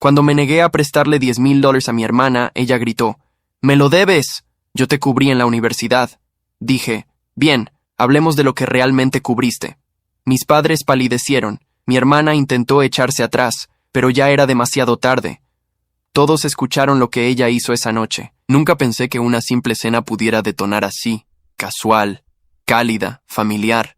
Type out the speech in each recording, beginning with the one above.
Cuando me negué a prestarle $10,000 a mi hermana, ella gritó, «¡Me lo debes! Yo te cubrí en la universidad». Dije, «Bien, hablemos de lo que realmente cubriste». Mis padres palidecieron. Mi hermana intentó echarse atrás, pero ya era demasiado tarde. Todos escucharon lo que ella hizo esa noche. Nunca pensé que una simple cena pudiera detonar así, casual, cálida, familiar,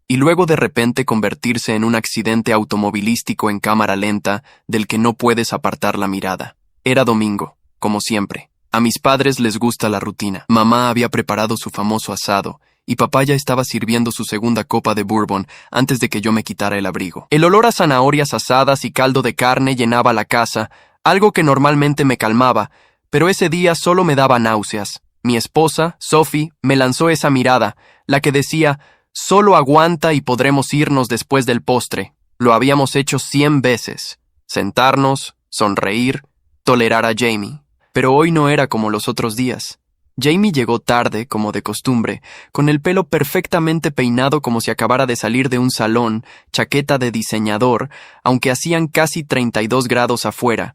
y luego de repente convertirse en un accidente automovilístico en cámara lenta del que no puedes apartar la mirada. Era domingo, como siempre. A mis padres les gusta la rutina. Mamá había preparado su famoso asado, y papá ya estaba sirviendo su segunda copa de bourbon antes de que yo me quitara el abrigo. El olor a zanahorias asadas y caldo de carne llenaba la casa, algo que normalmente me calmaba, pero ese día solo me daba náuseas. Mi esposa, Sophie, me lanzó esa mirada, la que decía, «Solo aguanta y podremos irnos después del postre». Lo habíamos hecho 100 veces. Sentarnos, sonreír, tolerar a Jamie. Pero hoy no era como los otros días. Jamie llegó tarde, como de costumbre, con el pelo perfectamente peinado como si acabara de salir de un salón, chaqueta de diseñador, aunque hacían casi 32 grados afuera.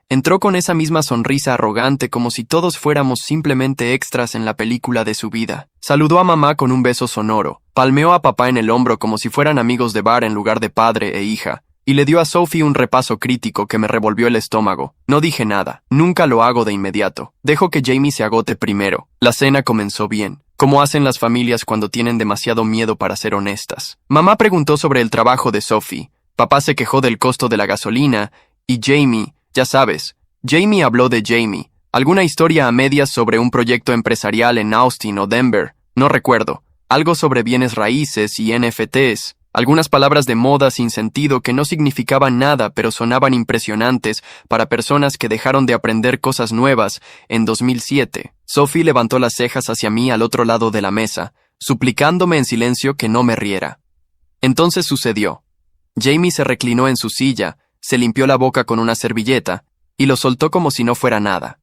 Entró con esa misma sonrisa arrogante como si todos fuéramos simplemente extras en la película de su vida. Saludó a mamá con un beso sonoro, palmeó a papá en el hombro como si fueran amigos de bar en lugar de padre e hija, y le dio a Sophie un repaso crítico que me revolvió el estómago. No dije nada, nunca lo hago de inmediato. Dejo que Jamie se agote primero. La cena comenzó bien, como hacen las familias cuando tienen demasiado miedo para ser honestas. Mamá preguntó sobre el trabajo de Sophie, papá se quejó del costo de la gasolina, y Jamie, ya sabes, Jamie habló de Jamie, alguna historia a medias sobre un proyecto empresarial en Austin o Denver, no recuerdo, algo sobre bienes raíces y NFTs. Algunas palabras de moda sin sentido que no significaban nada pero sonaban impresionantes para personas que dejaron de aprender cosas nuevas en 2007. Sophie levantó las cejas hacia mí al otro lado de la mesa, suplicándome en silencio que no me riera. Entonces sucedió. Jamie se reclinó en su silla, se limpió la boca con una servilleta y lo soltó como si no fuera nada.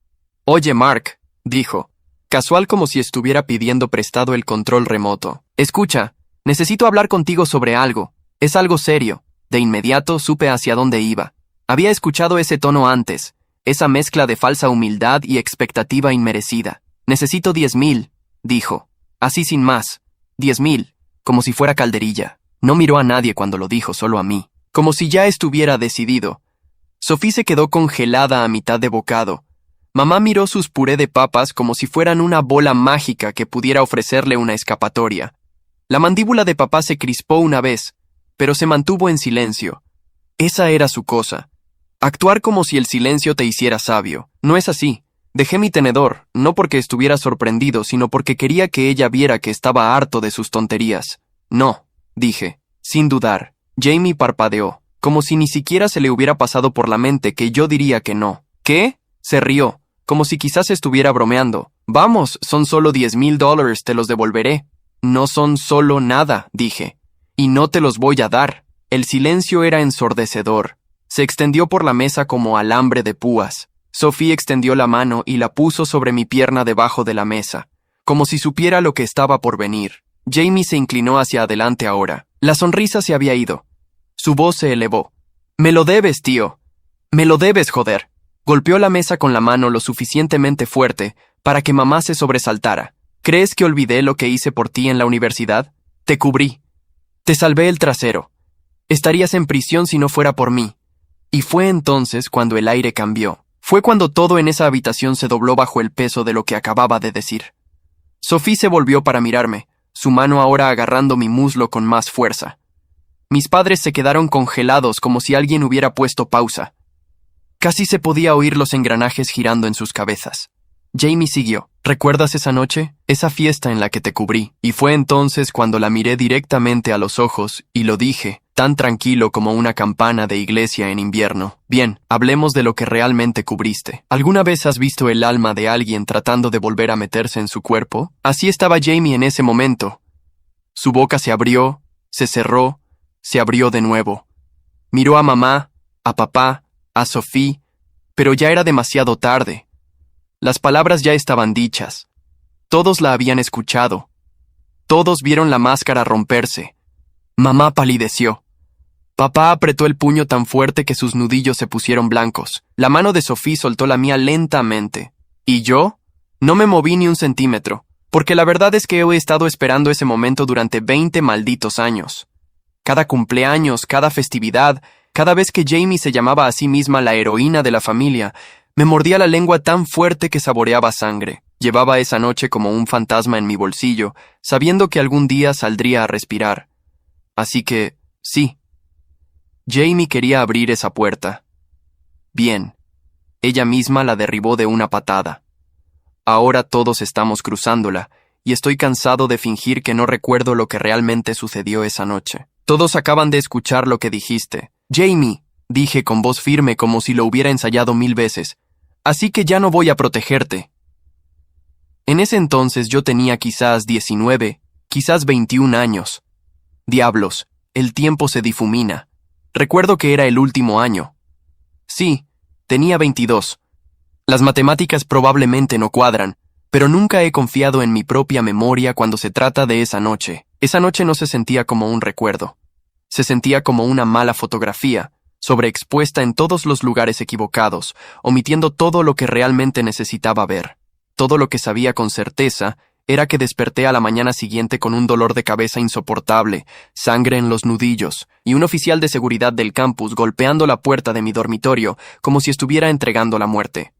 «Oye, Mark», dijo, casual como si estuviera pidiendo prestado el control remoto. «Escucha. Necesito hablar contigo sobre algo. Es algo serio». De inmediato supe hacia dónde iba. Había escuchado ese tono antes, esa mezcla de falsa humildad y expectativa inmerecida. «Necesito 10,000», dijo. Así sin más. 10,000, como si fuera calderilla. No miró a nadie cuando lo dijo, solo a mí. Como si ya estuviera decidido. Sophie se quedó congelada a mitad de bocado. Mamá miró sus puré de papas como si fueran una bola mágica que pudiera ofrecerle una escapatoria. La mandíbula de papá se crispó una vez, pero se mantuvo en silencio. Esa era su cosa. Actuar como si el silencio te hiciera sabio. No es así. Dejé mi tenedor, no porque estuviera sorprendido, sino porque quería que ella viera que estaba harto de sus tonterías. «No», dije, sin dudar. Jamie parpadeó, como si ni siquiera se le hubiera pasado por la mente que yo diría que no. «¿Qué?», se rió, como si quizás estuviera bromeando. «Vamos, son solo $10,000, te los devolveré». «No son solo nada», dije, «y no te los voy a dar». El silencio era ensordecedor. Se extendió por la mesa como alambre de púas. Sophie extendió la mano y la puso sobre mi pierna debajo de la mesa, como si supiera lo que estaba por venir. Jamie se inclinó hacia adelante ahora. La sonrisa se había ido. Su voz se elevó. «Me lo debes, tío. Me lo debes, joder». Golpeó la mesa con la mano lo suficientemente fuerte para que mamá se sobresaltara. «¿Crees que olvidé lo que hice por ti en la universidad? Te cubrí. Te salvé el trasero. Estarías en prisión si no fuera por mí». Y fue entonces cuando el aire cambió. Fue cuando todo en esa habitación se dobló bajo el peso de lo que acababa de decir. Sophie se volvió para mirarme, su mano ahora agarrando mi muslo con más fuerza. Mis padres se quedaron congelados como si alguien hubiera puesto pausa. Casi se podía oír los engranajes girando en sus cabezas. Jamie siguió. «¿Recuerdas esa noche? Esa fiesta en la que te cubrí». Y fue entonces cuando la miré directamente a los ojos y lo dije, tan tranquilo como una campana de iglesia en invierno. «Bien, hablemos de lo que realmente cubriste. ¿Alguna vez has visto el alma de alguien tratando de volver a meterse en su cuerpo?» Así estaba Jamie en ese momento. Su boca se abrió, se cerró, se abrió de nuevo. Miró a mamá, a papá, a Sophie, pero ya era demasiado tarde. Las palabras ya estaban dichas. Todos la habían escuchado. Todos vieron la máscara romperse. Mamá palideció. Papá apretó el puño tan fuerte que sus nudillos se pusieron blancos. La mano de Sophie soltó la mía lentamente. ¿Y yo? No me moví ni un centímetro, porque la verdad es que he estado esperando ese momento durante 20 malditos años. Cada cumpleaños, cada festividad, cada vez que Jamie se llamaba a sí misma la heroína de la familia, me mordía la lengua tan fuerte que saboreaba sangre. Llevaba esa noche como un fantasma en mi bolsillo, sabiendo que algún día saldría a respirar. Así que, sí. Jamie quería abrir esa puerta. Bien. Ella misma la derribó de una patada. Ahora todos estamos cruzándola, y estoy cansado de fingir que no recuerdo lo que realmente sucedió esa noche. Todos acaban de escuchar lo que dijiste. Jamie, dije con voz firme como si lo hubiera ensayado 1000 veces. Así que ya no voy a protegerte. En ese entonces yo tenía quizás 19, quizás 21 años. Diablos, el tiempo se difumina. Recuerdo que era el último año. Sí, tenía 22. Las matemáticas probablemente no cuadran, pero nunca he confiado en mi propia memoria cuando se trata de esa noche. Esa noche no se sentía como un recuerdo. Se sentía como una mala fotografía, sobreexpuesta en todos los lugares equivocados, omitiendo todo lo que realmente necesitaba ver. Todo lo que sabía con certeza era que desperté a la mañana siguiente con un dolor de cabeza insoportable, sangre en los nudillos, y un oficial de seguridad del campus golpeando la puerta de mi dormitorio como si estuviera entregando la muerte.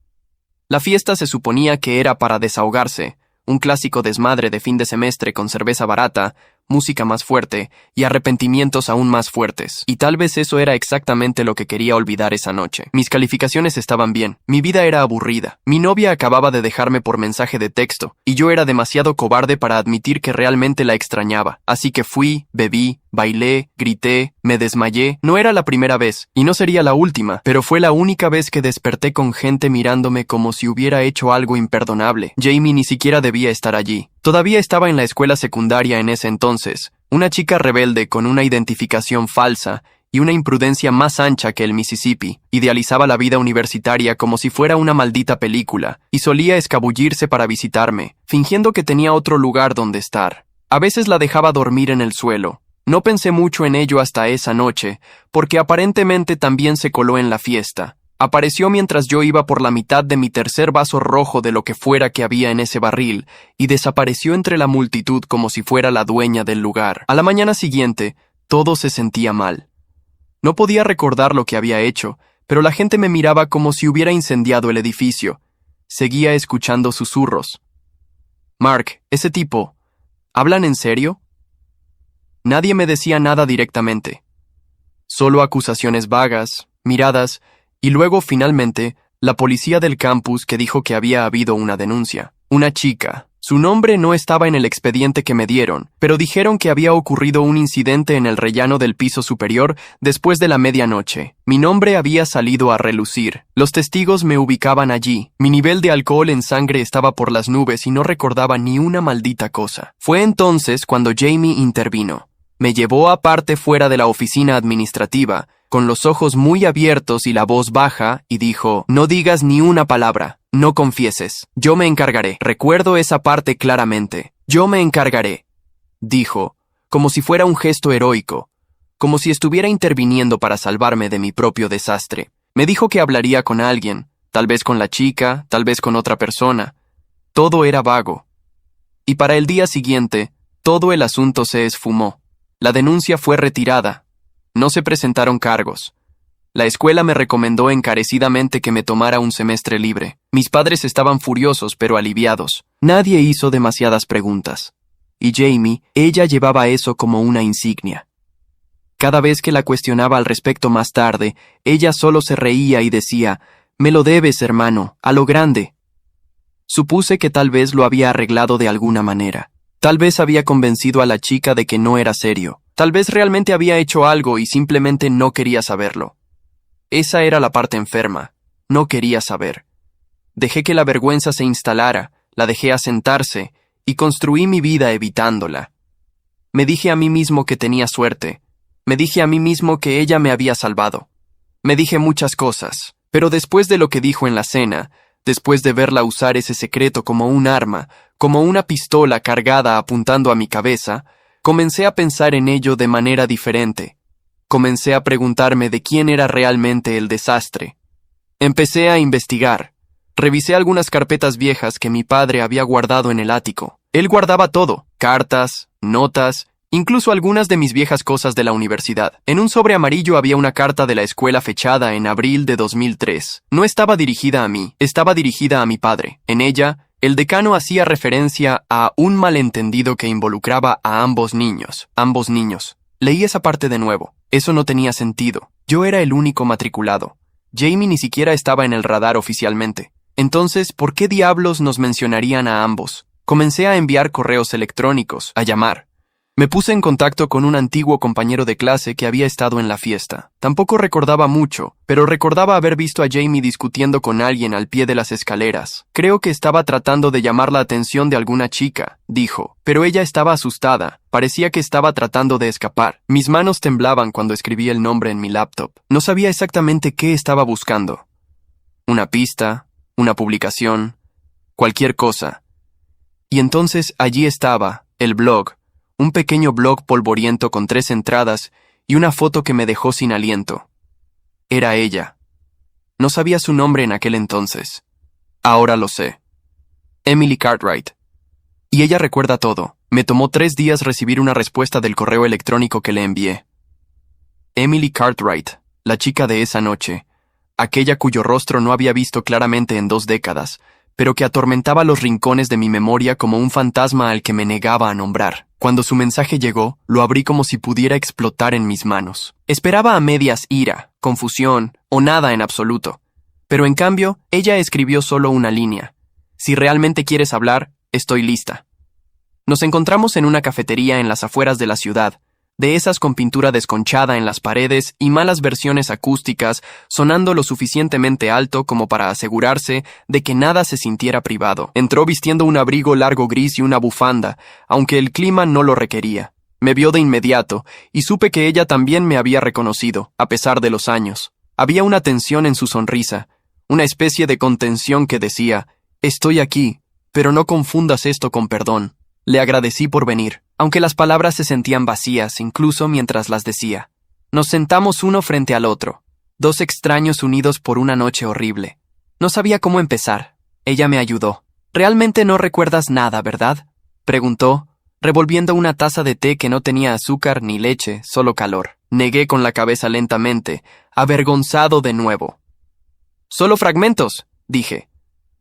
La fiesta se suponía que era para desahogarse, un clásico desmadre de fin de semestre con cerveza barata, música más fuerte y arrepentimientos aún más fuertes. Y tal vez eso era exactamente lo que quería olvidar esa noche. Mis calificaciones estaban bien, mi vida era aburrida. Mi novia acababa de dejarme por mensaje de texto, y yo era demasiado cobarde para admitir que realmente la extrañaba. Así que fui, bebí, bailé, grité, me desmayé. No era la primera vez, y no sería la última, pero fue la única vez que desperté con gente mirándome como si hubiera hecho algo imperdonable. Jamie ni siquiera debía estar allí. Todavía estaba en la escuela secundaria en ese entonces, una chica rebelde con una identificación falsa y una imprudencia más ancha que el Mississippi. Idealizaba la vida universitaria como si fuera una maldita película, y solía escabullirse para visitarme, fingiendo que tenía otro lugar donde estar. A veces la dejaba dormir en el suelo. No pensé mucho en ello hasta esa noche, porque aparentemente también se coló en la fiesta. Apareció mientras yo iba por la mitad de mi tercer vaso rojo de lo que fuera que había en ese barril, y desapareció entre la multitud como si fuera la dueña del lugar. A la mañana siguiente, todo se sentía mal. No podía recordar lo que había hecho, pero la gente me miraba como si hubiera incendiado el edificio. Seguía escuchando susurros. Mark, ese tipo, ¿hablan en serio? Nadie me decía nada directamente. Solo acusaciones vagas, miradas, y luego, finalmente, la policía del campus que dijo que había habido una denuncia. Una chica. Su nombre no estaba en el expediente que me dieron, pero dijeron que había ocurrido un incidente en el rellano del piso superior después de la medianoche. Mi nombre había salido a relucir. Los testigos me ubicaban allí. Mi nivel de alcohol en sangre estaba por las nubes y no recordaba ni una maldita cosa. Fue entonces cuando Jamie intervino. Me llevó aparte fuera de la oficina administrativa, con los ojos muy abiertos y la voz baja, y dijo: «No digas ni una palabra, no confieses, yo me encargaré». Recuerdo esa parte claramente. «Yo me encargaré», dijo, como si fuera un gesto heroico, como si estuviera interviniendo para salvarme de mi propio desastre. Me dijo que hablaría con alguien, tal vez con la chica, tal vez con otra persona. Todo era vago. Y para el día siguiente, todo el asunto se esfumó. La denuncia fue retirada. No se presentaron cargos. La escuela me recomendó encarecidamente que me tomara un semestre libre. Mis padres estaban furiosos pero aliviados. Nadie hizo demasiadas preguntas. Y Jamie, ella llevaba eso como una insignia. Cada vez que la cuestionaba al respecto más tarde, ella solo se reía y decía: «Me lo debes, hermano, a lo grande». Supuse que tal vez lo había arreglado de alguna manera. Tal vez había convencido a la chica de que no era serio. Tal vez realmente había hecho algo y simplemente no quería saberlo. Esa era la parte enferma. No quería saber. Dejé que la vergüenza se instalara, la dejé asentarse, y construí mi vida evitándola. Me dije a mí mismo que tenía suerte. Me dije a mí mismo que ella me había salvado. Me dije muchas cosas, pero después de lo que dijo en la cena, después de verla usar ese secreto como un arma, como una pistola cargada apuntando a mi cabeza, comencé a pensar en ello de manera diferente. Comencé a preguntarme de quién era realmente el desastre. Empecé a investigar. Revisé algunas carpetas viejas que mi padre había guardado en el ático. Él guardaba todo: cartas, notas, incluso algunas de mis viejas cosas de la universidad. En un sobre amarillo había una carta de la escuela fechada en abril de 2003. No estaba dirigida a mí, estaba dirigida a mi padre. En ella, el decano hacía referencia a un malentendido que involucraba a ambos niños. Ambos niños. Leí esa parte de nuevo. Eso no tenía sentido. Yo era el único matriculado. Jamie ni siquiera estaba en el radar oficialmente. Entonces, ¿por qué diablos nos mencionarían a ambos? Comencé a enviar correos electrónicos, a llamar. Me puse en contacto con un antiguo compañero de clase que había estado en la fiesta. Tampoco recordaba mucho, pero recordaba haber visto a Jamie discutiendo con alguien al pie de las escaleras. Creo que estaba tratando de llamar la atención de alguna chica, dijo, pero ella estaba asustada. Parecía que estaba tratando de escapar. Mis manos temblaban cuando escribí el nombre en mi laptop. No sabía exactamente qué estaba buscando. Una pista, una publicación, cualquier cosa. Y entonces allí estaba, el blog. Un pequeño blog polvoriento con 3 entradas y una foto que me dejó sin aliento. Era ella. No sabía su nombre en aquel entonces. Ahora lo sé. Emily Cartwright. Y ella recuerda todo. Me tomó 3 días recibir una respuesta del correo electrónico que le envié. Emily Cartwright, la chica de esa noche, aquella cuyo rostro no había visto claramente en 2 décadas, pero que atormentaba los rincones de mi memoria como un fantasma al que me negaba a nombrar. Cuando su mensaje llegó, lo abrí como si pudiera explotar en mis manos. Esperaba a medias ira, confusión o nada en absoluto. Pero en cambio, ella escribió solo una línea. Si realmente quieres hablar, estoy lista. Nos encontramos en una cafetería en las afueras de la ciudad, de esas con pintura desconchada en las paredes y malas versiones acústicas sonando lo suficientemente alto como para asegurarse de que nada se sintiera privado. Entró vistiendo un abrigo largo gris y una bufanda, aunque el clima no lo requería. Me vio de inmediato, y supe que ella también me había reconocido, a pesar de los años. Había una tensión en su sonrisa, una especie de contención que decía, «Estoy aquí, pero no confundas esto con perdón». Le agradecí por venir, aunque las palabras se sentían vacías incluso mientras las decía. Nos sentamos uno frente al otro, 2 extraños unidos por una noche horrible. No sabía cómo empezar. Ella me ayudó. «¿Realmente no recuerdas nada, verdad?», preguntó, revolviendo una taza de té que no tenía azúcar ni leche, solo calor. Negué con la cabeza lentamente, avergonzado de nuevo. «Solo fragmentos», dije.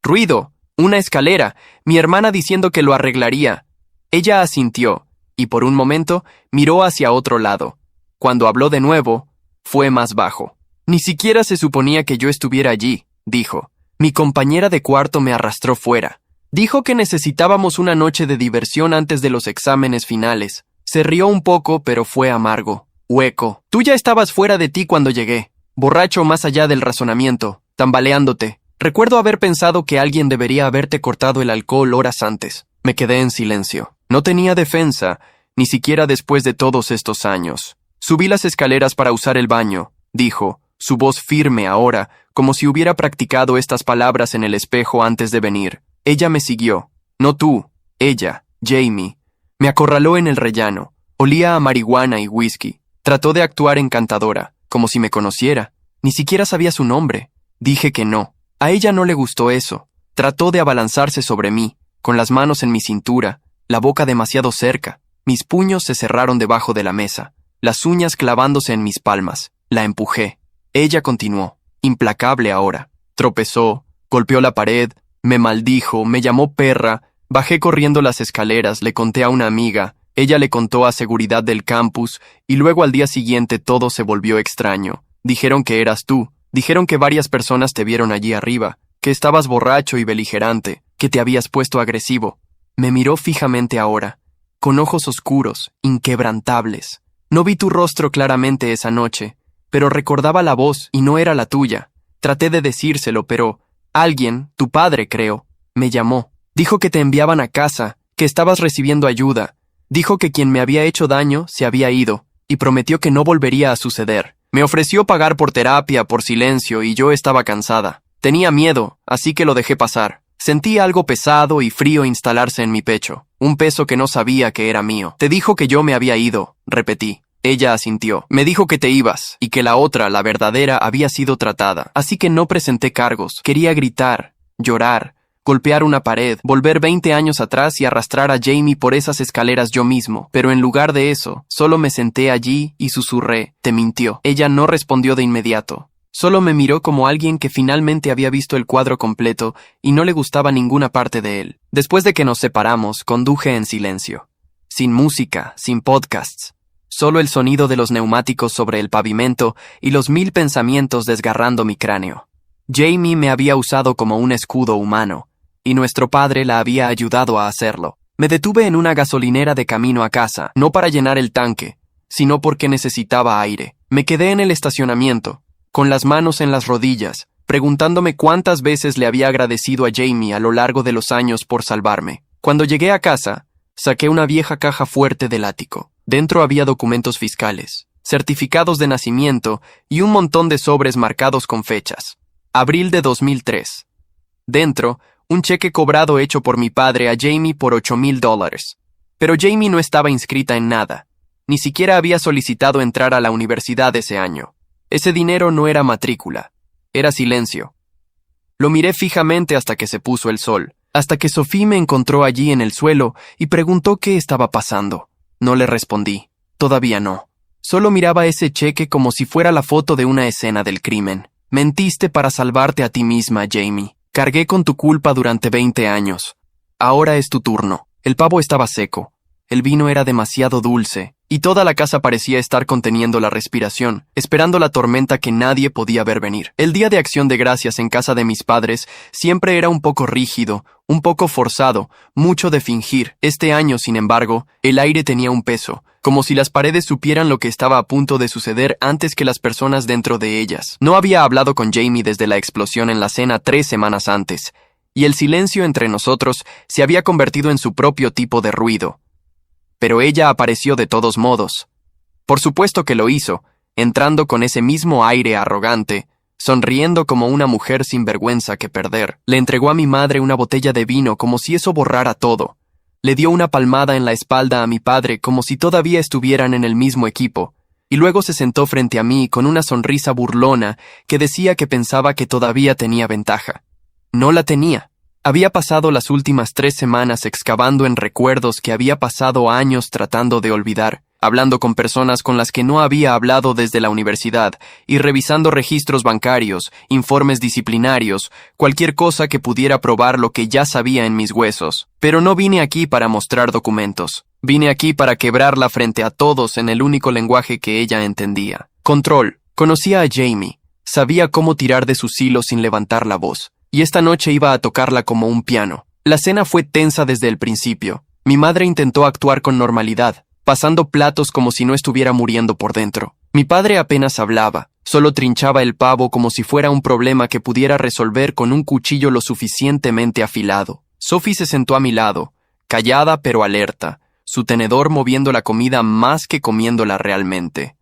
«Ruido, una escalera, mi hermana diciendo que lo arreglaría». Ella asintió, y por un momento miró hacia otro lado. Cuando habló de nuevo, fue más bajo. «Ni siquiera se suponía que yo estuviera allí», dijo. «Mi compañera de cuarto me arrastró fuera. Dijo que necesitábamos una noche de diversión antes de los exámenes finales. Se rió un poco, pero fue amargo, hueco. Tú ya estabas fuera de ti cuando llegué, borracho más allá del razonamiento, tambaleándote. Recuerdo haber pensado que alguien debería haberte cortado el alcohol horas antes». Me quedé en silencio. No tenía defensa, ni siquiera después de todos estos años. «Subí las escaleras para usar el baño», dijo, su voz firme ahora, como si hubiera practicado estas palabras en el espejo antes de venir. Ella me siguió. No tú, ella, Jamie. Me acorraló en el rellano. Olía a marihuana y whisky. Trató de actuar encantadora, como si me conociera. Ni siquiera sabía su nombre. Dije que no. A ella no le gustó eso. Trató de abalanzarse sobre mí, con las manos en mi cintura, la boca demasiado cerca. Mis puños se cerraron debajo de la mesa, las uñas clavándose en mis palmas. La empujé. Ella continuó, implacable ahora. Tropezó, golpeó la pared, me maldijo, me llamó perra. Bajé corriendo las escaleras, le conté a una amiga. Ella le contó a seguridad del campus, y luego al día siguiente todo se volvió extraño. Dijeron que eras tú. Dijeron que varias personas te vieron allí arriba, que estabas borracho y beligerante, que te habías puesto agresivo. Me miró fijamente ahora, con ojos oscuros, inquebrantables. No vi tu rostro claramente esa noche, pero recordaba la voz y no era la tuya. Traté de decírselo, pero alguien, tu padre creo, me llamó. Dijo que te enviaban a casa, que estabas recibiendo ayuda. Dijo que quien me había hecho daño se había ido, y prometió que no volvería a suceder. Me ofreció pagar por terapia, por silencio, y yo estaba cansada. Tenía miedo, así que lo dejé pasar. Sentí algo pesado y frío instalarse en mi pecho, un peso que no sabía que era mío. Te dijo que yo me había ido, repetí. Ella asintió. Me dijo que te ibas, y que la otra, la verdadera, había sido tratada. Así que no presenté cargos. Quería gritar, llorar, golpear una pared, volver 20 años atrás y arrastrar a Jamie por esas escaleras yo mismo. Pero en lugar de eso, solo me senté allí y susurré. Te mintió. Ella no respondió de inmediato. Solo me miró como alguien que finalmente había visto el cuadro completo y no le gustaba ninguna parte de él. Después de que nos separamos, conduje en silencio. Sin música, sin podcasts. Solo el sonido de los neumáticos sobre el pavimento y los 1000 pensamientos desgarrando mi cráneo. Jamie me había usado como un escudo humano, y nuestro padre la había ayudado a hacerlo. Me detuve en una gasolinera de camino a casa, no para llenar el tanque, sino porque necesitaba aire. Me quedé en el estacionamiento, con las manos en las rodillas, preguntándome cuántas veces le había agradecido a Jamie a lo largo de los años por salvarme. Cuando llegué a casa, saqué una vieja caja fuerte del ático. Dentro había documentos fiscales, certificados de nacimiento y un montón de sobres marcados con fechas. Abril de 2003. Dentro, un cheque cobrado hecho por mi padre a Jamie por $8,000. Pero Jamie no estaba inscrita en nada. Ni siquiera había solicitado entrar a la universidad ese año. Ese dinero no era matrícula. Era silencio. Lo miré fijamente hasta que se puso el sol, hasta que Sophie me encontró allí en el suelo y preguntó qué estaba pasando. No le respondí. Todavía no. Solo miraba ese cheque como si fuera la foto de una escena del crimen. Mentiste para salvarte a ti misma, Jamie. Cargué con tu culpa durante 20 años. Ahora es tu turno. El pavo estaba seco. El vino era demasiado dulce, y toda la casa parecía estar conteniendo la respiración, esperando la tormenta que nadie podía ver venir. El día de Acción de Gracias en casa de mis padres siempre era un poco rígido, un poco forzado, mucho de fingir. Este año, sin embargo, el aire tenía un peso, como si las paredes supieran lo que estaba a punto de suceder antes que las personas dentro de ellas. No había hablado con Jamie desde la explosión en la cena 3 semanas antes, y el silencio entre nosotros se había convertido en su propio tipo de ruido. Pero ella apareció de todos modos. Por supuesto que lo hizo, entrando con ese mismo aire arrogante, sonriendo como una mujer sin vergüenza que perder. Le entregó a mi madre una botella de vino como si eso borrara todo. Le dio una palmada en la espalda a mi padre como si todavía estuvieran en el mismo equipo, y luego se sentó frente a mí con una sonrisa burlona que decía que pensaba que todavía tenía ventaja. No la tenía. Había pasado las últimas 3 semanas excavando en recuerdos que había pasado años tratando de olvidar, hablando con personas con las que no había hablado desde la universidad y revisando registros bancarios, informes disciplinarios, cualquier cosa que pudiera probar lo que ya sabía en mis huesos. Pero no vine aquí para mostrar documentos. Vine aquí para quebrarla frente a todos en el único lenguaje que ella entendía. Control. Conocía a Jamie. Sabía cómo tirar de sus hilos sin levantar la voz. Y esta noche iba a tocarla como un piano. La cena fue tensa desde el principio. Mi madre intentó actuar con normalidad, pasando platos como si no estuviera muriendo por dentro. Mi padre apenas hablaba, solo trinchaba el pavo como si fuera un problema que pudiera resolver con un cuchillo lo suficientemente afilado. Sophie se sentó a mi lado, callada pero alerta, su tenedor moviendo la comida más que comiéndola realmente.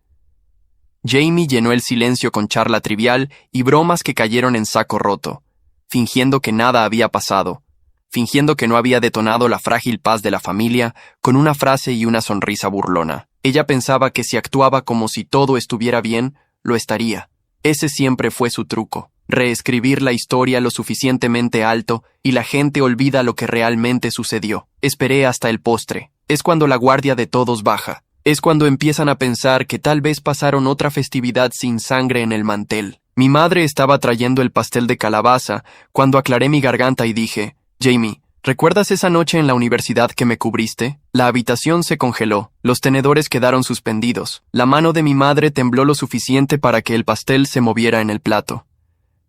Jamie llenó el silencio con charla trivial y bromas que cayeron en saco roto, fingiendo que nada había pasado, fingiendo que no había detonado la frágil paz de la familia con una frase y una sonrisa burlona. Ella pensaba que si actuaba como si todo estuviera bien, lo estaría. Ese siempre fue su truco, reescribir la historia lo suficientemente alto y la gente olvida lo que realmente sucedió. Esperé hasta el postre. Es cuando la guardia de todos baja. Es cuando empiezan a pensar que tal vez pasaron otra festividad sin sangre en el mantel. Mi madre estaba trayendo el pastel de calabaza cuando aclaré mi garganta y dije, Jamie, ¿recuerdas esa noche en la universidad que me cubriste? La habitación se congeló, los tenedores quedaron suspendidos, la mano de mi madre tembló lo suficiente para que el pastel se moviera en el plato.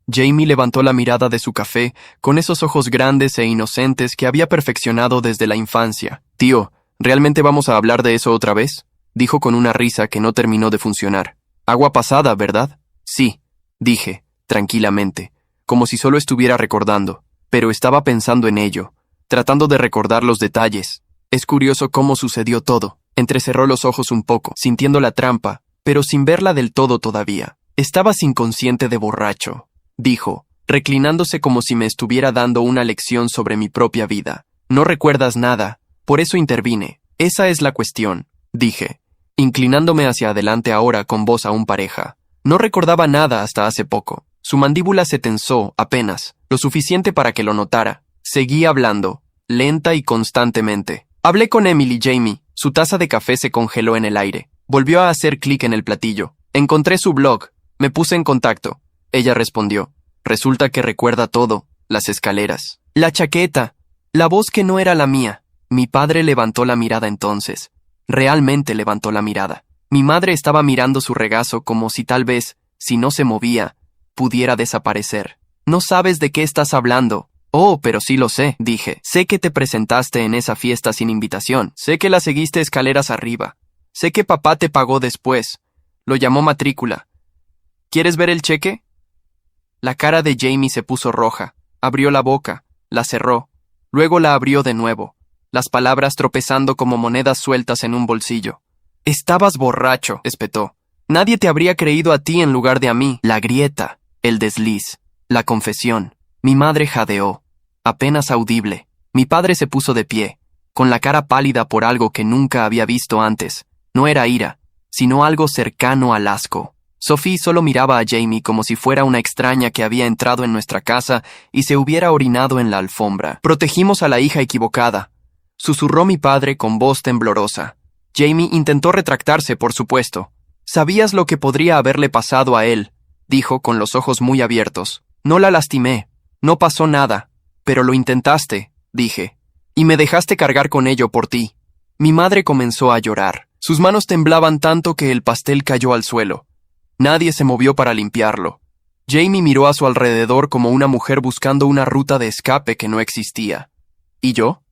Jamie levantó la mirada de su café con esos ojos grandes e inocentes que había perfeccionado desde la infancia. Tío, ¿realmente vamos a hablar de eso otra vez? Dijo con una risa que no terminó de funcionar. Agua pasada, ¿verdad? Sí. Dije, tranquilamente, como si solo estuviera recordando, pero estaba pensando en ello, tratando de recordar los detalles. Es curioso cómo sucedió todo. Entrecerró los ojos un poco, sintiendo la trampa, pero sin verla del todo todavía. Estabas inconsciente de borracho, dijo, reclinándose como si me estuviera dando una lección sobre mi propia vida. No recuerdas nada, por eso intervine. Esa es la cuestión, dije. inclinándome hacia adelante ahora con voz aún pareja. No recordaba nada hasta hace poco. Su mandíbula se tensó, apenas, lo suficiente para que lo notara. Seguí hablando, lenta y constantemente. Hablé con Emily Jamie. Su taza de café se congeló en el aire. Volvió a hacer clic en el platillo. Encontré su blog. Me puse en contacto. Ella respondió. Resulta que recuerda todo. Las escaleras. La chaqueta. La voz que no era la mía. Mi padre levantó la mirada entonces. Realmente levantó la mirada. Mi madre estaba mirando su regazo como si tal vez, si no se movía, pudiera desaparecer. No sabes de qué estás hablando. Oh, pero sí lo sé, dije. Sé que te presentaste en esa fiesta sin invitación. Sé que la seguiste escaleras arriba. Sé que papá te pagó después. Lo llamó matrícula. ¿Quieres ver el cheque? La cara de Jamie se puso roja. Abrió la boca. La cerró. Luego la abrió de nuevo. Las palabras tropezando como monedas sueltas en un bolsillo. Estabas borracho, espetó. Nadie te habría creído a ti en lugar de a mí. La grieta, el desliz, la confesión. Mi madre jadeó, apenas audible. Mi padre se puso de pie, con la cara pálida por algo que nunca había visto antes. No era ira, sino algo cercano al asco. Sophie solo miraba a Jamie como si fuera una extraña que había entrado en nuestra casa y se hubiera orinado en la alfombra. Protegimos a la hija equivocada, susurró mi padre con voz temblorosa. Jamie intentó retractarse, por supuesto. Sabías lo que podría haberle pasado a él, dijo con los ojos muy abiertos. No la lastimé. No pasó nada, pero lo intentaste, dije, y me dejaste cargar con ello por ti. Mi madre comenzó a llorar. Sus manos temblaban tanto que el pastel cayó al suelo. Nadie se movió para limpiarlo. Jamie miró a su alrededor como una mujer buscando una ruta de escape que no existía. ¿Y yo?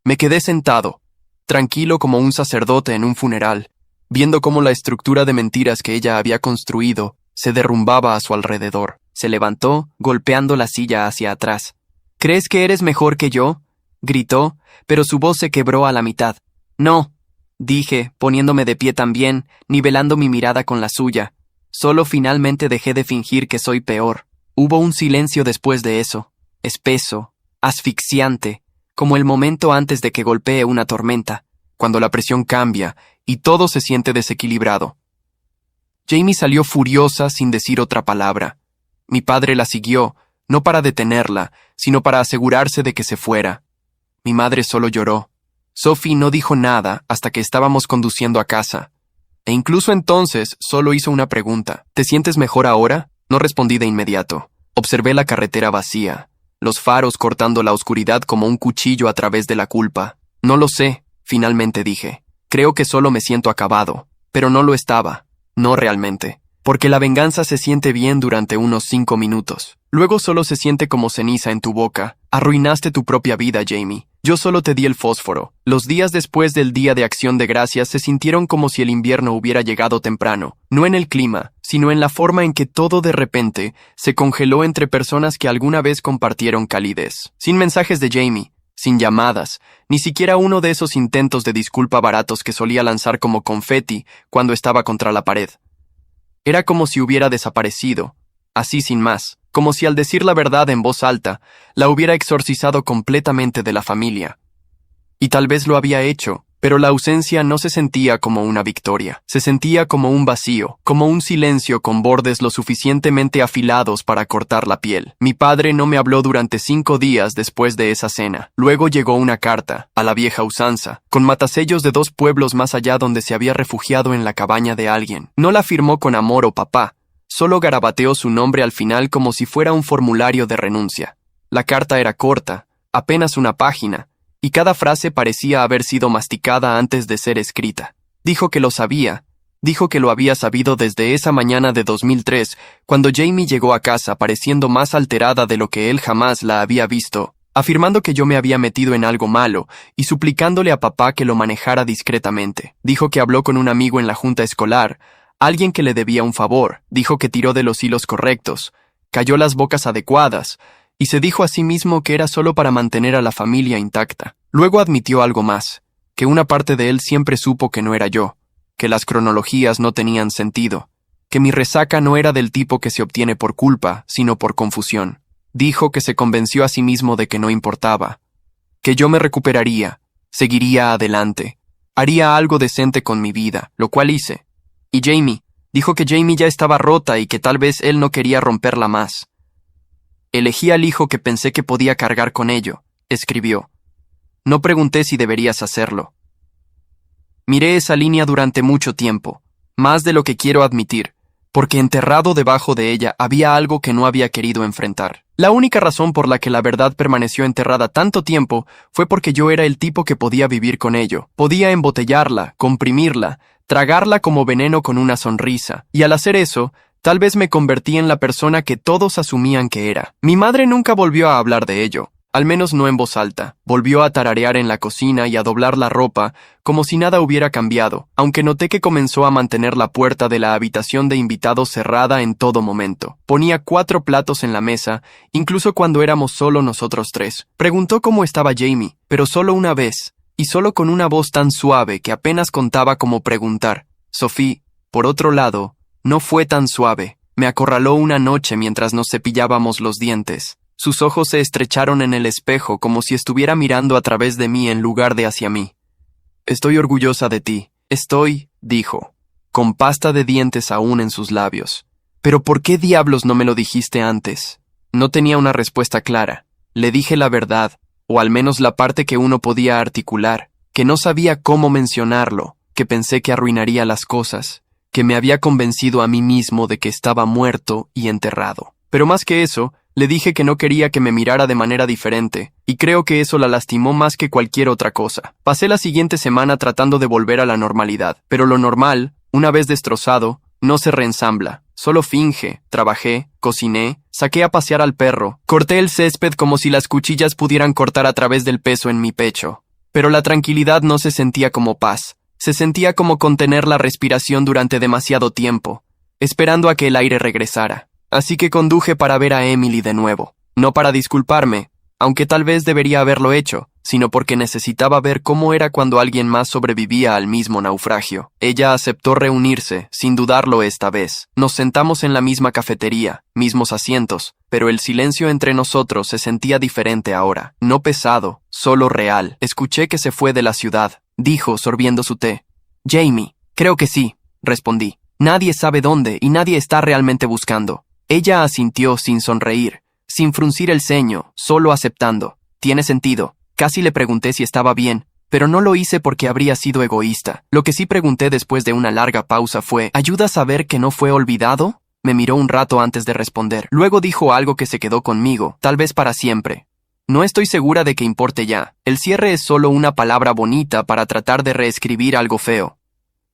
Me quedé sentado, tranquilo como un sacerdote en un funeral, viendo cómo la estructura de mentiras que ella había construido se derrumbaba a su alrededor. Se levantó, golpeando la silla hacia atrás. ¿Crees que eres mejor que yo?, gritó, pero su voz se quebró a la mitad. No, dije, poniéndome de pie también, nivelando mi mirada con la suya. Solo finalmente dejé de fingir que soy peor. Hubo un silencio después de eso, espeso, asfixiante, como el momento antes de que golpee una tormenta, cuando la presión cambia y todo se siente desequilibrado. Jamie salió furiosa sin decir otra palabra. Mi padre la siguió, no para detenerla, sino para asegurarse de que se fuera. Mi madre solo lloró. Sophie no dijo nada hasta que estábamos conduciendo a casa. E incluso entonces solo hizo una pregunta. ¿Te sientes mejor ahora? No respondí de inmediato. Observé la carretera vacía, los faros cortando la oscuridad como un cuchillo a través de la culpa. No lo sé, finalmente dije. Creo que solo me siento acabado, pero no lo estaba. No realmente. Porque la venganza se siente bien durante unos 5 minutos. Luego solo se siente como ceniza en tu boca. Arruinaste tu propia vida, Jamie. Yo solo te di el fósforo. Los días después del Día de Acción de Gracias se sintieron como si el invierno hubiera llegado temprano. No en el clima, sino en la forma en que todo de repente se congeló entre personas que alguna vez compartieron calidez. Sin mensajes de Jamie, sin llamadas, ni siquiera uno de esos intentos de disculpa baratos que solía lanzar como confeti cuando estaba contra la pared. Era como si hubiera desaparecido, así sin más, como si al decir la verdad en voz alta, la hubiera exorcizado completamente de la familia. Y tal vez lo había hecho, pero la ausencia no se sentía como una victoria, se sentía como un vacío, como un silencio con bordes lo suficientemente afilados para cortar la piel. Mi padre no me habló durante 5 días después de esa cena. Luego llegó una carta, a la vieja usanza, con matasellos de 2 pueblos más allá donde se había refugiado en la cabaña de alguien. No la firmó con amor o papá, solo garabateó su nombre al final como si fuera un formulario de renuncia. La carta era corta, apenas una página, y cada frase parecía haber sido masticada antes de ser escrita. Dijo que lo sabía. Dijo que lo había sabido desde esa mañana de 2003, cuando Jamie llegó a casa pareciendo más alterada de lo que él jamás la había visto, afirmando que yo me había metido en algo malo y suplicándole a papá que lo manejara discretamente. Dijo que habló con un amigo en la junta escolar, alguien que le debía un favor. Dijo que tiró de los hilos correctos, cayó las bocas adecuadas, y se dijo a sí mismo que era solo para mantener a la familia intacta. Luego admitió algo más, que una parte de él siempre supo que no era yo, que las cronologías no tenían sentido, que mi resaca no era del tipo que se obtiene por culpa, sino por confusión. Dijo que se convenció a sí mismo de que no importaba, que yo me recuperaría, seguiría adelante, Haría algo decente con mi vida, lo cual hice. Y Jamie dijo que Jamie ya estaba rota y que tal vez él no quería romperla más. Elegí al hijo que pensé que podía cargar con ello, escribió. No pregunté si deberías hacerlo. Miré esa línea durante mucho tiempo, más de lo que quiero admitir, porque enterrado debajo de ella había algo que no había querido enfrentar. La única razón por la que la verdad permaneció enterrada tanto tiempo fue porque yo era el tipo que podía vivir con ello. Podía embotellarla, comprimirla, tragarla como veneno con una sonrisa, y al hacer eso, tal vez me convertí en la persona que todos asumían que era. Mi madre nunca volvió a hablar de ello. Al menos no en voz alta. Volvió a tararear en la cocina y a doblar la ropa, como si nada hubiera cambiado, aunque noté que comenzó a mantener la puerta de la habitación de invitados cerrada en todo momento. Ponía 4 platos en la mesa, incluso cuando éramos solo nosotros 3. Preguntó cómo estaba Jamie, pero solo una vez, y solo con una voz tan suave que apenas contaba como preguntar. Sophie, por otro lado, no fue tan suave. Me acorraló una noche mientras nos cepillábamos los dientes. Sus ojos se estrecharon en el espejo como si estuviera mirando a través de mí en lugar de hacia mí. Estoy orgullosa de ti. Dijo, con pasta de dientes aún en sus labios. ¿Pero por qué diablos no me lo dijiste antes? No tenía una respuesta clara. Le dije la verdad, o al menos la parte que uno podía articular, que no sabía cómo mencionarlo, que pensé que arruinaría las cosas, que me había convencido a mí mismo de que estaba muerto y enterrado. Pero más que eso, le dije que no quería que me mirara de manera diferente, y creo que eso la lastimó más que cualquier otra cosa. Pasé la siguiente semana tratando de volver a la normalidad, pero lo normal, una vez destrozado, no se reensambla. Solo finge. Trabajé, cociné, saqué a pasear al perro, corté el césped como si las cuchillas pudieran cortar a través del peso en mi pecho. Pero la tranquilidad no se sentía como paz. Se sentía como contener la respiración durante demasiado tiempo, esperando a que el aire regresara. Así que conduje para ver a Emily de nuevo, no para disculparme, aunque tal vez debería haberlo hecho, sino porque necesitaba ver cómo era cuando alguien más sobrevivía al mismo naufragio. Ella aceptó reunirse, sin dudarlo esta vez. Nos sentamos en la misma cafetería, mismos asientos, pero el silencio entre nosotros se sentía diferente ahora, no pesado, solo real. Escuché que se fue de la ciudad, dijo sorbiendo su té. Jamie, creo que sí, respondí. Nadie sabe dónde y nadie está realmente buscando. Ella asintió sin sonreír, sin fruncir el ceño, solo aceptando. Tiene sentido. Casi le pregunté si estaba bien, pero no lo hice porque habría sido egoísta. Lo que sí pregunté después de una larga pausa fue, ¿ayuda a saber que no fue olvidado? Me miró un rato antes de responder. Luego dijo algo que se quedó conmigo, tal vez para siempre. No estoy segura de que importe ya. El cierre es solo una palabra bonita para tratar de reescribir algo feo.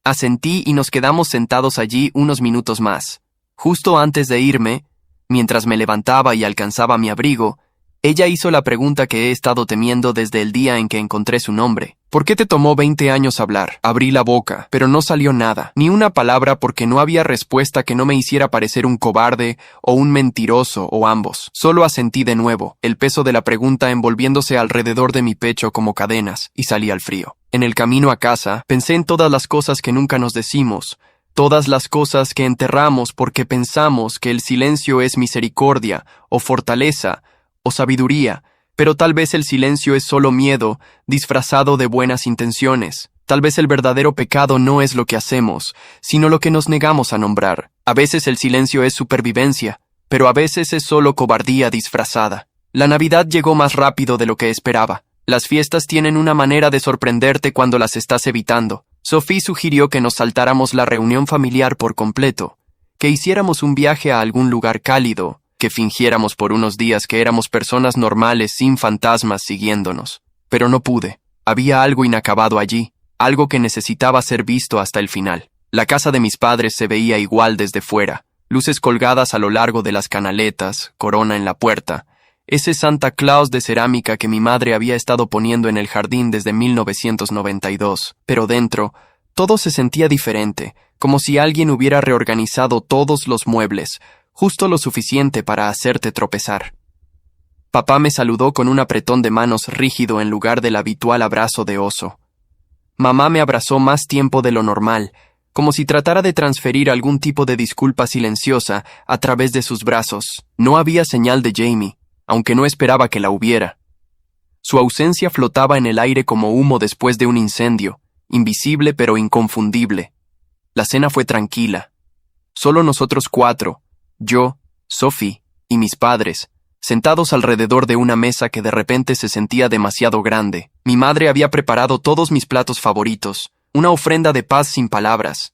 Asentí y nos quedamos sentados allí unos minutos más. Justo antes de irme, mientras me levantaba y alcanzaba mi abrigo, ella hizo la pregunta que he estado temiendo desde el día en que encontré su nombre. ¿Por qué te tomó 20 años hablar? Abrí la boca, pero no salió nada, ni una palabra porque no había respuesta que no me hiciera parecer un cobarde o un mentiroso o ambos. Solo asentí de nuevo, el peso de la pregunta envolviéndose alrededor de mi pecho como cadenas, y salí al frío. En el camino a casa, pensé en todas las cosas que nunca nos decimos, todas las cosas que enterramos porque pensamos que el silencio es misericordia, o fortaleza, o sabiduría, pero tal vez el silencio es solo miedo, disfrazado de buenas intenciones. Tal vez el verdadero pecado no es lo que hacemos, sino lo que nos negamos a nombrar. A veces el silencio es supervivencia, pero a veces es solo cobardía disfrazada. La Navidad llegó más rápido de lo que esperaba. Las fiestas tienen una manera de sorprenderte cuando las estás evitando. Sophie sugirió que nos saltáramos la reunión familiar por completo, que hiciéramos un viaje a algún lugar cálido, que fingiéramos por unos días que éramos personas normales sin fantasmas siguiéndonos. Pero no pude. Había algo inacabado allí, algo que necesitaba ser visto hasta el final. La casa de mis padres se veía igual desde fuera, luces colgadas a lo largo de las canaletas, corona en la puerta, ese Santa Claus de cerámica que mi madre había estado poniendo en el jardín desde 1992. Pero dentro, todo se sentía diferente, como si alguien hubiera reorganizado todos los muebles, justo lo suficiente para hacerte tropezar. Papá me saludó con un apretón de manos rígido en lugar del habitual abrazo de oso. Mamá me abrazó más tiempo de lo normal, como si tratara de transferir algún tipo de disculpa silenciosa a través de sus brazos. No había señal de Jamie, aunque no esperaba que la hubiera. Su ausencia flotaba en el aire como humo después de un incendio, invisible pero inconfundible. La cena fue tranquila. Solo nosotros cuatro, yo, Sophie y mis padres, sentados alrededor de una mesa que de repente se sentía demasiado grande. Mi madre había preparado todos mis platos favoritos, una ofrenda de paz sin palabras.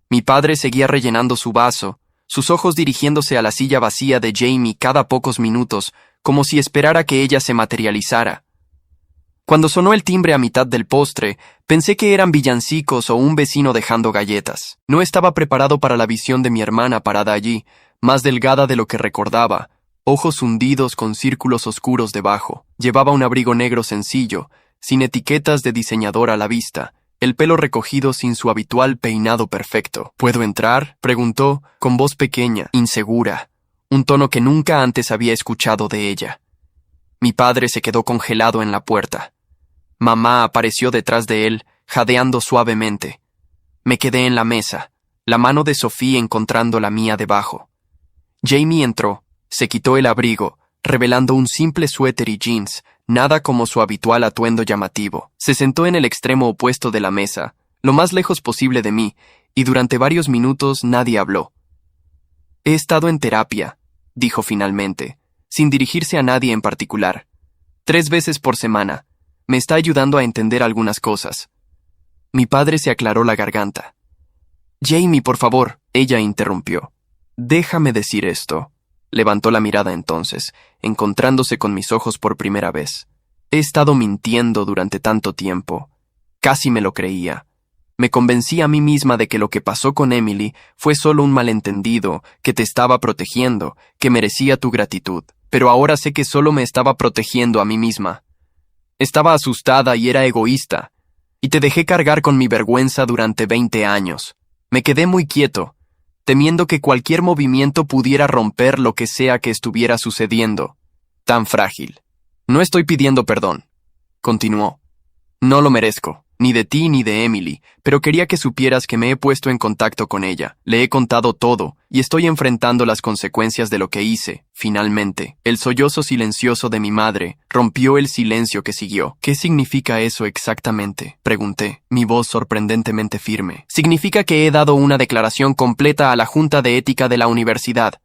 Mi padre seguía rellenando su vaso, sus ojos dirigiéndose a la silla vacía de Jamie cada pocos minutos, como si esperara que ella se materializara. Cuando sonó el timbre a mitad del postre, pensé que eran villancicos o un vecino dejando galletas. No estaba preparado para la visión de mi hermana parada allí, más delgada de lo que recordaba, ojos hundidos con círculos oscuros debajo. Llevaba un abrigo negro sencillo, sin etiquetas de diseñador a la vista, el pelo recogido sin su habitual peinado perfecto. ¿Puedo entrar?, preguntó, con voz pequeña, insegura, un tono que nunca antes había escuchado de ella. Mi padre se quedó congelado en la puerta. Mamá apareció detrás de él, jadeando suavemente. Me quedé en la mesa, la mano de Sophie encontrando la mía debajo. Jamie entró, se quitó el abrigo, revelando un simple suéter y jeans, nada como su habitual atuendo llamativo. Se sentó en el extremo opuesto de la mesa, lo más lejos posible de mí, y durante varios minutos nadie habló. He estado en terapia, dijo finalmente, sin dirigirse a nadie en particular. 3 veces por semana. Me está ayudando a entender algunas cosas. Mi padre se aclaró la garganta. Jamie, por favor, ella interrumpió. Déjame decir esto. Levantó la mirada entonces, encontrándose con mis ojos por primera vez. He estado mintiendo durante tanto tiempo. Casi me lo creía. Me convencí a mí misma de que lo que pasó con Emily fue solo un malentendido, que te estaba protegiendo, que merecía tu gratitud. Pero ahora sé que solo me estaba protegiendo a mí misma. Estaba asustada y era egoísta, y te dejé cargar con mi vergüenza durante 20 años. Me quedé muy quieto, temiendo que cualquier movimiento pudiera romper lo que sea que estuviera sucediendo. Tan frágil. No estoy pidiendo perdón, continuó. No lo merezco, ni de ti ni de Emily, pero quería que supieras que me he puesto en contacto con ella. Le he contado todo, y estoy enfrentando las consecuencias de lo que hice, finalmente. El sollozo silencioso de mi madre rompió el silencio que siguió. ¿Qué significa eso exactamente?, pregunté, mi voz sorprendentemente firme. Significa que he dado una declaración completa a la Junta de Ética de la universidad.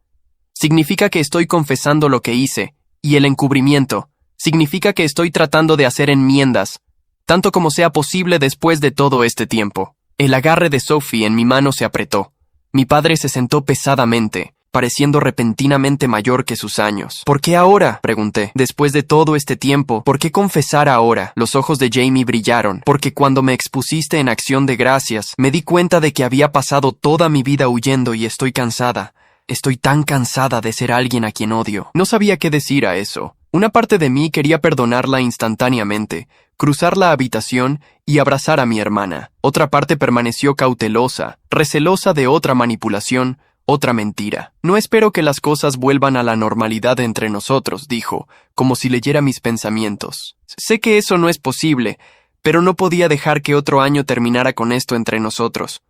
Significa que estoy confesando lo que hice, y el encubrimiento. Significa que estoy tratando de hacer enmiendas, tanto como sea posible después de todo este tiempo. El agarre de Sophie en mi mano se apretó. Mi padre se sentó pesadamente, pareciendo repentinamente mayor que sus años. ¿Por qué ahora?, pregunté. Después de todo este tiempo, ¿por qué confesar ahora? Los ojos de Jamie brillaron, porque cuando me expusiste en Acción de Gracias, me di cuenta de que había pasado toda mi vida huyendo y estoy cansada. Estoy tan cansada de ser alguien a quien odio. No sabía qué decir a eso. Una parte de mí quería perdonarla instantáneamente, cruzar la habitación y abrazar a mi hermana. Otra parte permaneció cautelosa, recelosa de otra manipulación, otra mentira. No espero que las cosas vuelvan a la normalidad entre nosotros, dijo, como si leyera mis pensamientos. Sé que eso no es posible, pero no podía dejar que otro año terminara con esto entre nosotros.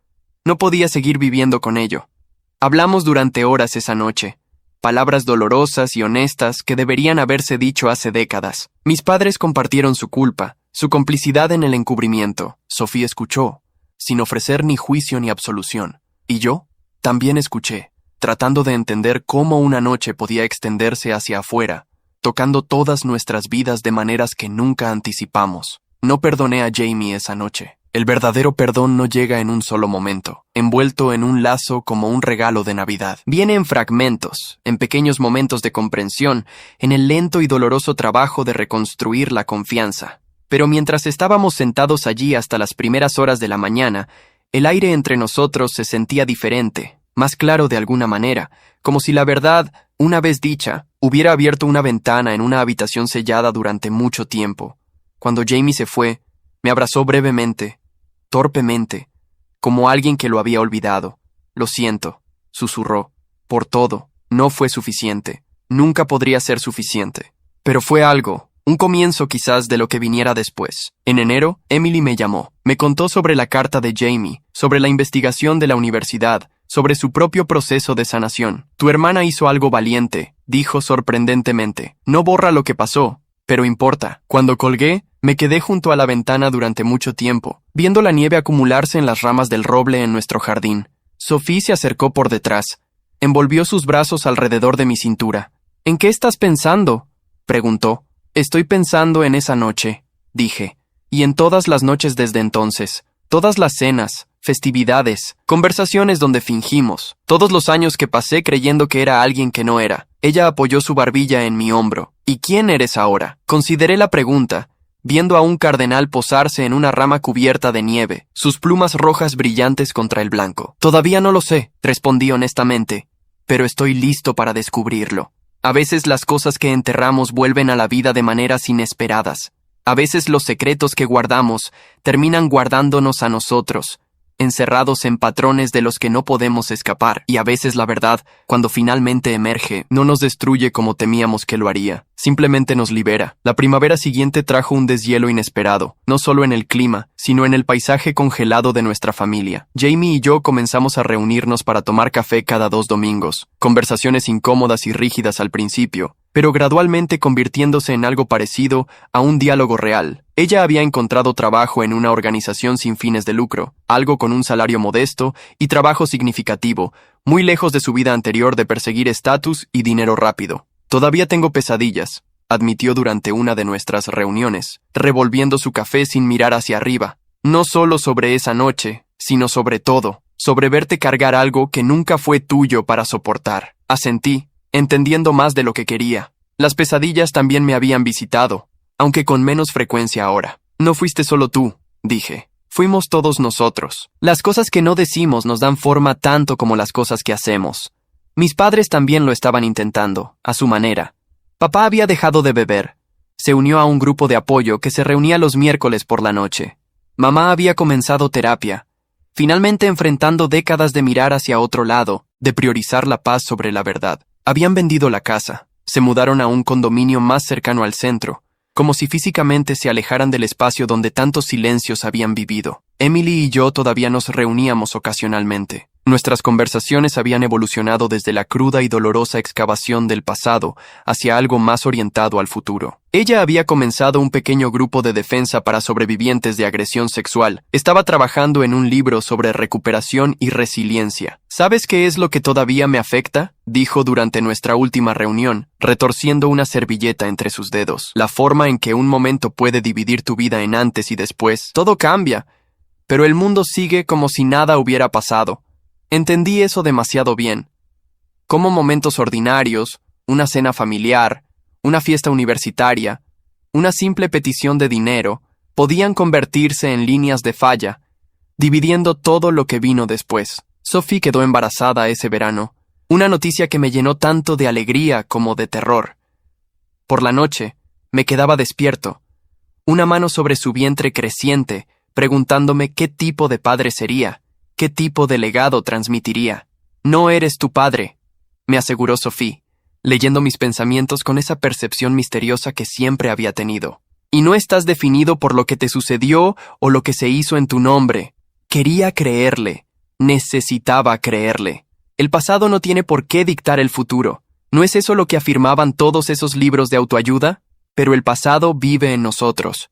No podía seguir viviendo con ello. Hablamos durante horas esa noche. Palabras dolorosas y honestas que deberían haberse dicho hace décadas. Mis padres compartieron su culpa, su complicidad en el encubrimiento. Sofía escuchó, sin ofrecer ni juicio ni absolución. Y yo también escuché, tratando de entender cómo una noche podía extenderse hacia afuera, tocando todas nuestras vidas de maneras que nunca anticipamos. No perdoné a Jamie esa noche. El verdadero perdón no llega en un solo momento, envuelto en un lazo como un regalo de Navidad. Viene en fragmentos, en pequeños momentos de comprensión, en el lento y doloroso trabajo de reconstruir la confianza. Pero mientras estábamos sentados allí hasta las primeras horas de la mañana, el aire entre nosotros se sentía diferente, más claro de alguna manera, como si la verdad, una vez dicha, hubiera abierto una ventana en una habitación sellada durante mucho tiempo. Cuando Jamie se fue, me abrazó brevemente, torpemente, como alguien que lo había olvidado. Lo siento, susurró. Por todo, no fue suficiente. Nunca podría ser suficiente. Pero fue algo, un comienzo quizás de lo que viniera después. En enero, Emily me llamó. Me contó sobre la carta de Jamie, sobre la investigación de la universidad, sobre su propio proceso de sanación. Tu hermana hizo algo valiente, dijo sorprendentemente. No borra lo que pasó, pero importa. Cuando colgué, Me quedé junto a la ventana durante mucho tiempo, viendo la nieve acumularse en las ramas del roble en nuestro jardín. Sophie se acercó por detrás. Envolvió sus brazos alrededor de mi cintura. ¿En qué estás pensando?, preguntó. Estoy pensando en esa noche, dije, y en todas las noches desde entonces, todas las cenas, festividades, conversaciones donde fingimos, todos los años que pasé creyendo que era alguien que no era. Ella apoyó su barbilla en mi hombro. ¿Y quién eres ahora? Consideré la pregunta, viendo a un cardenal posarse en una rama cubierta de nieve, sus plumas rojas brillantes contra el blanco. Todavía no lo sé, respondí honestamente, pero estoy listo para descubrirlo. A veces las cosas que enterramos vuelven a la vida de maneras inesperadas. A veces los secretos que guardamos terminan guardándonos a nosotros, encerrados en patrones de los que no podemos escapar, y a veces la verdad, cuando finalmente emerge, no nos destruye como temíamos que lo haría, simplemente nos libera. La primavera siguiente trajo un deshielo inesperado, no solo en el clima, sino en el paisaje congelado de nuestra familia. Jamie y yo comenzamos a reunirnos para tomar café cada 2 domingos, conversaciones incómodas y rígidas al principio, pero gradualmente convirtiéndose en algo parecido a un diálogo real. Ella había encontrado trabajo en una organización sin fines de lucro, algo con un salario modesto y trabajo significativo, muy lejos de su vida anterior de perseguir estatus y dinero rápido. Todavía tengo pesadillas, admitió durante una de nuestras reuniones, revolviendo su café sin mirar hacia arriba. No solo sobre esa noche, sino sobre todo, sobre verte cargar algo que nunca fue tuyo para soportar. Asentí, entendiendo más de lo que quería. Las pesadillas también me habían visitado, aunque con menos frecuencia ahora. No fuiste solo tú, dije. Fuimos todos nosotros. Las cosas que no decimos nos dan forma tanto como las cosas que hacemos. Mis padres también lo estaban intentando, a su manera. Papá había dejado de beber. Se unió a un grupo de apoyo que se reunía los miércoles por la noche. Mamá había comenzado terapia, finalmente enfrentando décadas de mirar hacia otro lado, de priorizar la paz sobre la verdad. Habían vendido la casa, se mudaron a un condominio más cercano al centro, como si físicamente se alejaran del espacio donde tantos silencios habían vivido. Emily y yo todavía nos reuníamos ocasionalmente. Nuestras conversaciones habían evolucionado desde la cruda y dolorosa excavación del pasado hacia algo más orientado al futuro. Ella había comenzado un pequeño grupo de defensa para sobrevivientes de agresión sexual. Estaba trabajando en un libro sobre recuperación y resiliencia. ¿Sabes qué es lo que todavía me afecta?, dijo durante nuestra última reunión, retorciendo una servilleta entre sus dedos. La forma en que un momento puede dividir tu vida en antes y después. Todo cambia, pero el mundo sigue como si nada hubiera pasado. Entendí eso demasiado bien. Cómo momentos ordinarios, una cena familiar, una fiesta universitaria, una simple petición de dinero, podían convertirse en líneas de falla, dividiendo todo lo que vino después. Sophie quedó embarazada ese verano, una noticia que me llenó tanto de alegría como de terror. Por la noche, me quedaba despierto, una mano sobre su vientre creciente, preguntándome qué tipo de padre sería. ¿Qué tipo de legado transmitiría? No eres tu padre, me aseguró Sophie, leyendo mis pensamientos con esa percepción misteriosa que siempre había tenido. Y no estás definido por lo que te sucedió o lo que se hizo en tu nombre. Quería creerle. Necesitaba creerle. El pasado no tiene por qué dictar el futuro. ¿No es eso lo que afirmaban todos esos libros de autoayuda? Pero el pasado vive en nosotros.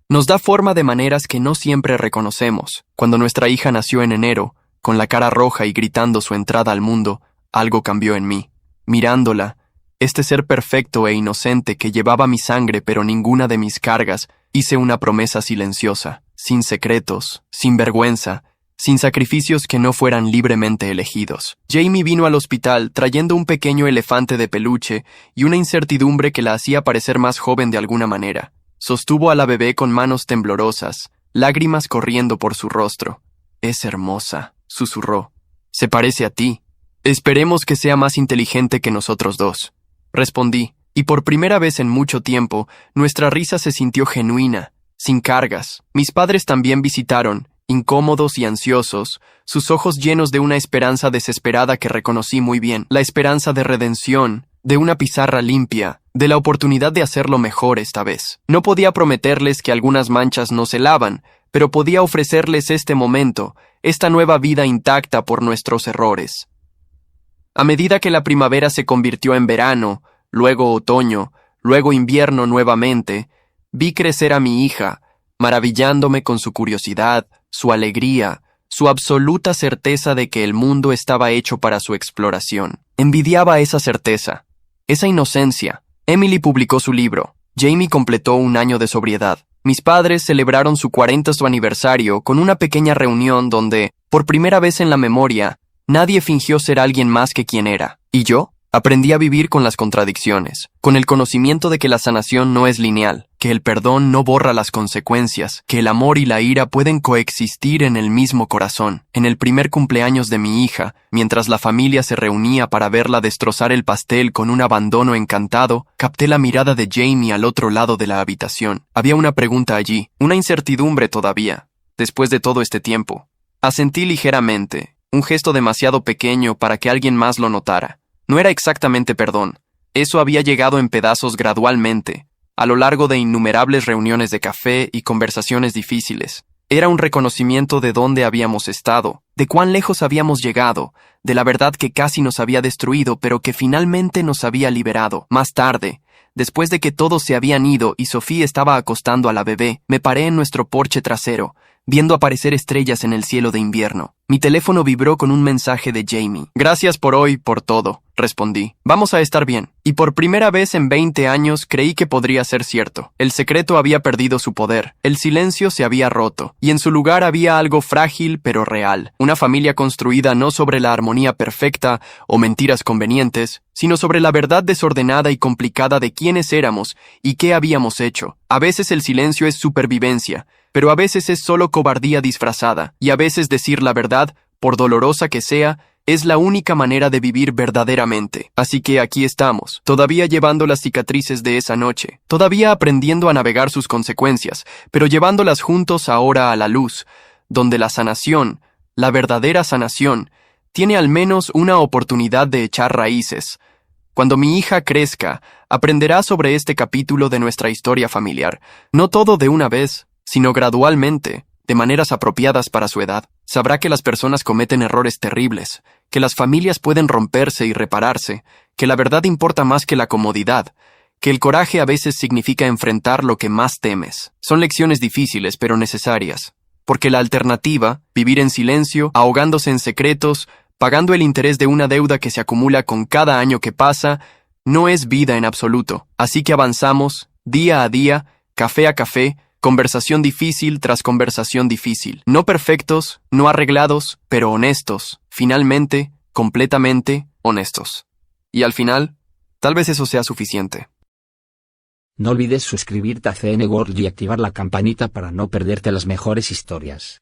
Nos da forma de maneras que no siempre reconocemos. Cuando nuestra hija nació en enero, con la cara roja y gritando su entrada al mundo, algo cambió en mí. Mirándola, este ser perfecto e inocente que llevaba mi sangre pero ninguna de mis cargas, hice una promesa silenciosa, sin secretos, sin vergüenza, sin sacrificios que no fueran libremente elegidos. Jamie vino al hospital trayendo un pequeño elefante de peluche y una incertidumbre que la hacía parecer más joven de alguna manera. Sostuvo a la bebé con manos temblorosas, lágrimas corriendo por su rostro. «Es hermosa», susurró. «Se parece a ti. Esperemos que sea más inteligente que nosotros dos». Respondí, y por primera vez en mucho tiempo, nuestra risa se sintió genuina, sin cargas. Mis padres también visitaron, incómodos y ansiosos, sus ojos llenos de una esperanza desesperada que reconocí muy bien, la esperanza de redención, de una pizarra limpia, de la oportunidad de hacerlo mejor esta vez. No podía prometerles que algunas manchas no se lavan, pero podía ofrecerles este momento, esta nueva vida intacta por nuestros errores. A medida que la primavera se convirtió en verano, luego otoño, luego invierno nuevamente, Vi crecer a mi hija, maravillándome con su curiosidad, su alegría, su absoluta certeza de que el mundo estaba hecho para su exploración. Envidiaba esa certeza, esa inocencia. Emily publicó su libro. Jamie completó un año de sobriedad. Mis padres celebraron su 40º aniversario con una pequeña reunión donde, por primera vez en la memoria, nadie fingió ser alguien más que quien era. ¿Y yo? Aprendí a vivir con las contradicciones, con el conocimiento de que la sanación no es lineal, que el perdón no borra las consecuencias, que el amor y la ira pueden coexistir en el mismo corazón. En el primer cumpleaños de mi hija, mientras la familia se reunía para verla destrozar el pastel con un abandono encantado, capté la mirada de Jamie al otro lado de la habitación. Había una pregunta allí, una incertidumbre todavía, después de todo este tiempo. Asentí ligeramente, un gesto demasiado pequeño para que alguien más lo notara. No era exactamente perdón. Eso había llegado en pedazos gradualmente, a lo largo de innumerables reuniones de café y conversaciones difíciles. Era un reconocimiento de dónde habíamos estado, de cuán lejos habíamos llegado, de la verdad que casi nos había destruido, pero que finalmente nos había liberado. Más tarde, después de que todos se habían ido y Sophie estaba acostando a la bebé, me paré en nuestro porche trasero, viendo aparecer estrellas en el cielo de invierno. Mi teléfono vibró con un mensaje de Jamie. Gracias por hoy, por todo, respondí. Vamos a estar bien. Y por primera vez en 20 años creí que podría ser cierto. El secreto había perdido su poder, el silencio se había roto, y en su lugar había algo frágil pero real. Una familia construida no sobre la armonía perfecta o mentiras convenientes, sino sobre la verdad desordenada y complicada de quiénes éramos y qué habíamos hecho. A veces el silencio es supervivencia, pero a veces es solo cobardía disfrazada, y a veces decir la verdad, por dolorosa que sea, es la única manera de vivir verdaderamente. Así que aquí estamos, todavía llevando las cicatrices de esa noche, todavía aprendiendo a navegar sus consecuencias, pero llevándolas juntos ahora a la luz, donde la sanación, la verdadera sanación, tiene al menos una oportunidad de echar raíces. Cuando mi hija crezca, aprenderá sobre este capítulo de nuestra historia familiar, no todo de una vez, sino gradualmente, de maneras apropiadas para su edad. Sabrá que las personas cometen errores terribles, que las familias pueden romperse y repararse, que la verdad importa más que la comodidad, que el coraje a veces significa enfrentar lo que más temes. Son lecciones difíciles pero necesarias, porque la alternativa, vivir en silencio, ahogándose en secretos, pagando el interés de una deuda que se acumula con cada año que pasa, no es vida en absoluto. Así que avanzamos, día a día, café a café, conversación difícil tras conversación difícil. No perfectos, no arreglados, pero honestos. Finalmente, completamente honestos. Y al final, tal vez eso sea suficiente. No olvides suscribirte a CN World y activar la campanita para no perderte las mejores historias.